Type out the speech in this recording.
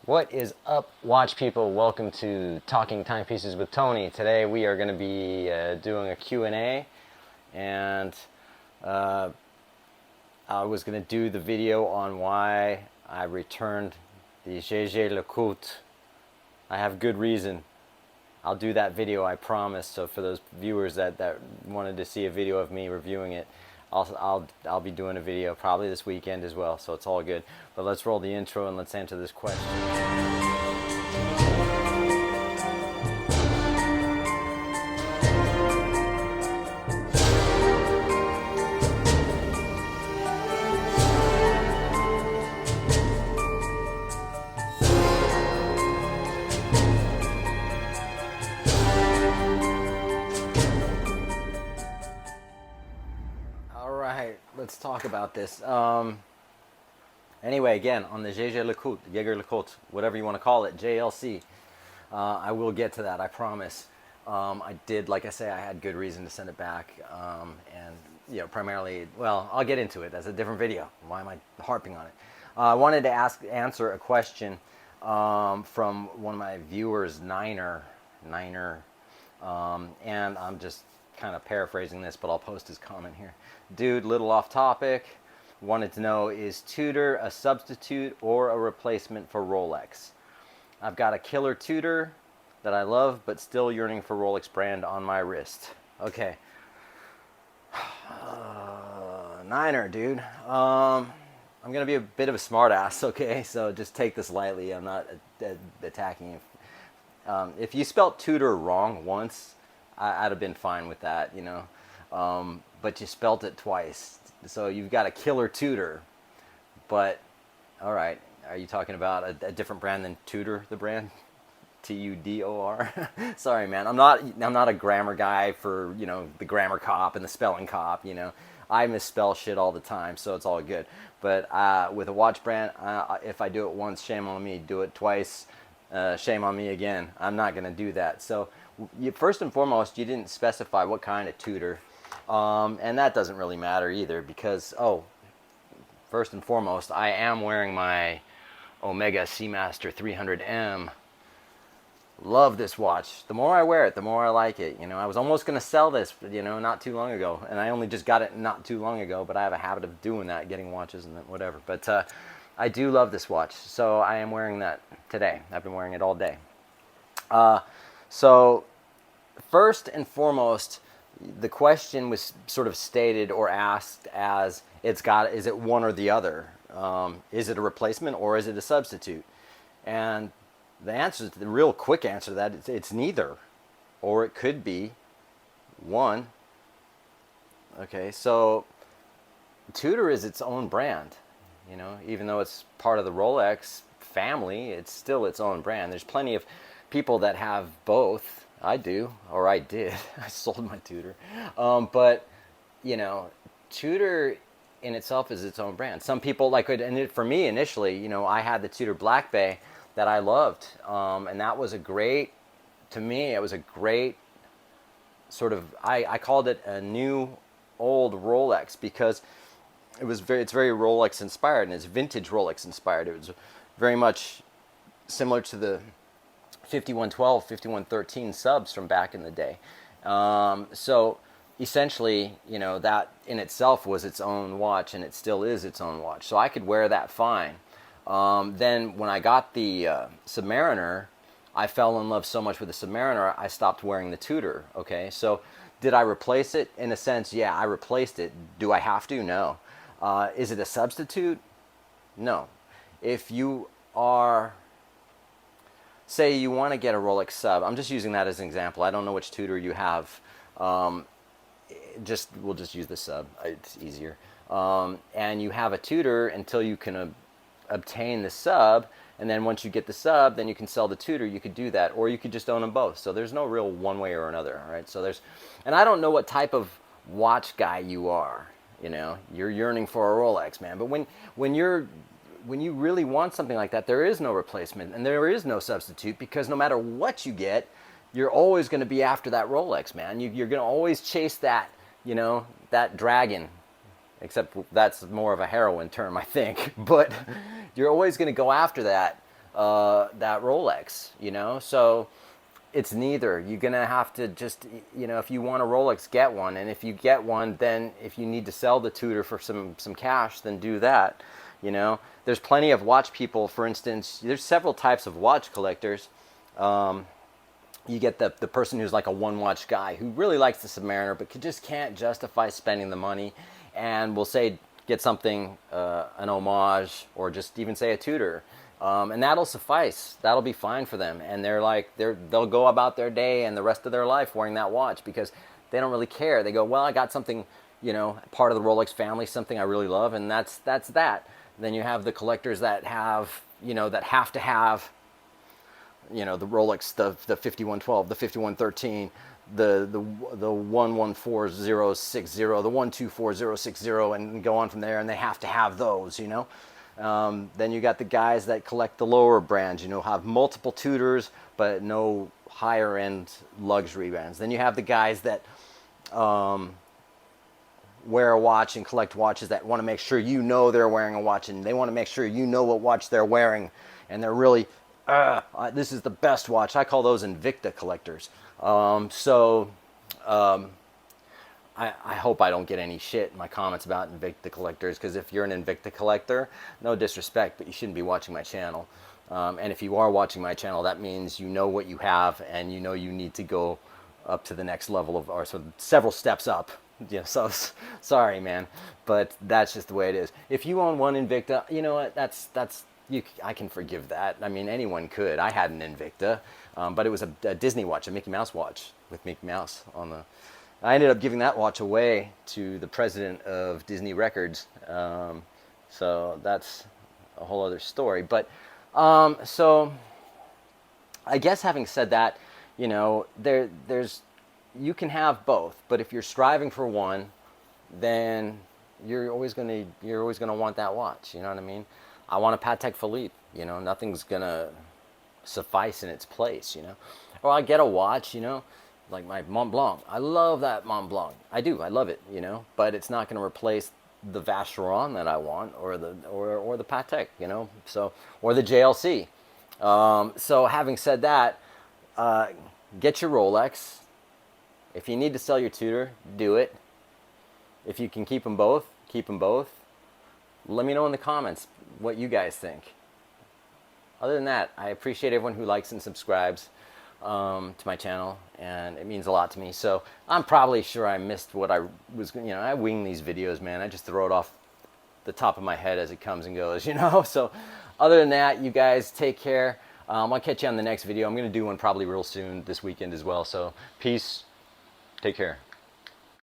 What is up, watch people? Welcome to Talking Timepieces with Tony. Today we are going to be doing a Q&A, and I was going to do the video on why I returned the GG LeCoultre. I have good reason. I'll do that video, I promise. So for those viewers that wanted to see a video of me reviewing it, I'll be doing a video probably this weekend as well, so it's all good. But let's roll the intro and let's answer this question. Let's talk about this. Anyway, again, on the GG LeCoultre, Jaeger LeCoultre, whatever you want to call it, JLC, I will get to that, I promise. I did, like I say, I had good reason to send it back, and primarily, well, I'll get into it. That's a different video. Why am I harping on it? I wanted to answer a question from one of my viewers, Niner, and I'm just kind of paraphrasing this, but I'll post his comment here. Dude, little off topic, wanted to know, is Tudor a substitute or a replacement for Rolex? I've got a killer Tudor that I love, but still yearning for Rolex brand on my wrist. Okay. Niner, dude. I'm going to be a bit of a smartass, okay? So just take this lightly. I'm not attacking you. If you spelt Tudor wrong once, I'd have been fine with that, you know. But you spelt it twice. So you've got a killer Tudor. But, all right, are you talking about a different brand than Tudor, the brand? Tudor? Sorry, man. I'm not a grammar guy for, the grammar cop and the spelling cop, I misspell shit all the time, so it's all good. But with a watch brand, if I do it once, shame on me. Do it twice, shame on me again. I'm not going to do that. So first and foremost, you didn't specify what kind of Tudor. And that doesn't really matter either because, first and foremost, I am wearing my Omega Seamaster 300M. Love this watch. The more I wear it, the more I like it. I was almost going to sell this, not too long ago. And I only just got it not too long ago, but I have a habit of doing that, getting watches and whatever. But I do love this watch. So I am wearing that today. I've been wearing it all day. So first and foremost, the question was sort of stated or asked as is it one or the other? Is it a replacement or is it a substitute? And the real quick answer to that is it's neither, or it could be one. Okay, so Tudor is its own brand, even though it's part of the Rolex family, it's still its own brand. There's plenty of people that have both. I do, or I did. I sold my Tudor. But, Tudor in itself is its own brand. Some people like it, and for me initially, I had the Tudor Black Bay that I loved. And that was to me, it was a great sort of, I called it a new old Rolex because it's very Rolex inspired, and it's vintage Rolex inspired. It was very much similar to the 5112, 5113 subs from back in the day. So essentially, that in itself was its own watch, and it still is its own watch. So I could wear that fine. Then when I got the Submariner, I fell in love so much with the Submariner, I stopped wearing the Tudor. Okay, so did I replace it? In a sense, yeah, I replaced it. Do I have to? No. Is it a substitute? No. If you are, say you want to get a Rolex sub, I'm just using that as an example. I don't know which Tudor you have. We'll just use the sub. It's easier. And you have a Tudor until you can obtain the sub, and then once you get the sub, then you can sell the Tudor. You could do that, or you could just own them both. So there's no real one way or another, right? So and I don't know what type of watch guy you are. You're yearning for a Rolex, man. But when you really want something like that, there is no replacement and there is no substitute, because no matter what you get, you're always going to be after that Rolex, man. You're going to always chase that, that dragon. Except that's more of a heroin term, I think. But you're always going to go after that that Rolex, you know? So it's neither. You're gonna have to just, you know, if you want a Rolex, get one, and if you get one, then if you need to sell the Tudor for some cash, then do that. You know, there's plenty of watch people. For instance, there's several types of watch collectors. You get the person who's like a one watch guy who really likes the Submariner, but just can't justify spending the money, and will say get something, an homage, or just even say a Tudor. And that'll suffice. That'll be fine for them. And they'll go about their day and the rest of their life wearing that watch because they don't really care. They go, well, I got something, you know, part of the Rolex family, something I really love, and that's that. Then you have the collectors that have, you know, that have to have, you know, the Rolex, the 5112, the 5113, the 114060, the 124060, and go on from there, and they have to have those, you know. Then you got the guys that collect the lower brands, you know, have multiple Tudors, but no higher end luxury brands. Then you have the guys that wear a watch and collect watches that want to make sure you know they're wearing a watch, and they want to make sure you know what watch they're wearing, and they're really, this is the best watch. I call those Invicta collectors. I hope I don't get any shit in my comments about Invicta collectors, because if you're an Invicta collector, no disrespect, but you shouldn't be watching my channel. And if you are watching my channel, that means you know what you have, and you know you need to go up to the next level of, or so several steps up. Yeah, so sorry, man, but that's just the way it is. If you own one Invicta, you know what? I can forgive that. I mean, anyone could. I had an Invicta, but it was a Disney watch, a Mickey Mouse watch with Mickey Mouse on the. I ended up giving that watch away to the president of Disney Records, so that's a whole other story. But so I guess having said that, you know, there's you can have both, but if you're striving for one, then you're always gonna want that watch. You know what I mean? I want a Patek Philippe. You know, nothing's gonna suffice in its place. You know, or I get a watch. You know, like my Mont Blanc. I love that Mont Blanc. I do. I love it. You know, but it's not gonna replace the Vacheron that I want, or the Patek. You know, so, or the JLC. So having said that, get your Rolex. If you need to sell your Tudor, do it. If you can keep them both, keep them both. Let me know in the comments what you guys think. Other than that, I appreciate everyone who likes and subscribes to my channel, and it means a lot to me. So I'm probably sure I missed what I was, you know, I wing these videos, man. I just throw it off the top of my head as it comes and goes, you know. So other than that, you guys take care. I'll catch you on the next video. I'm going to do one probably real soon this weekend as well. So peace. Take care.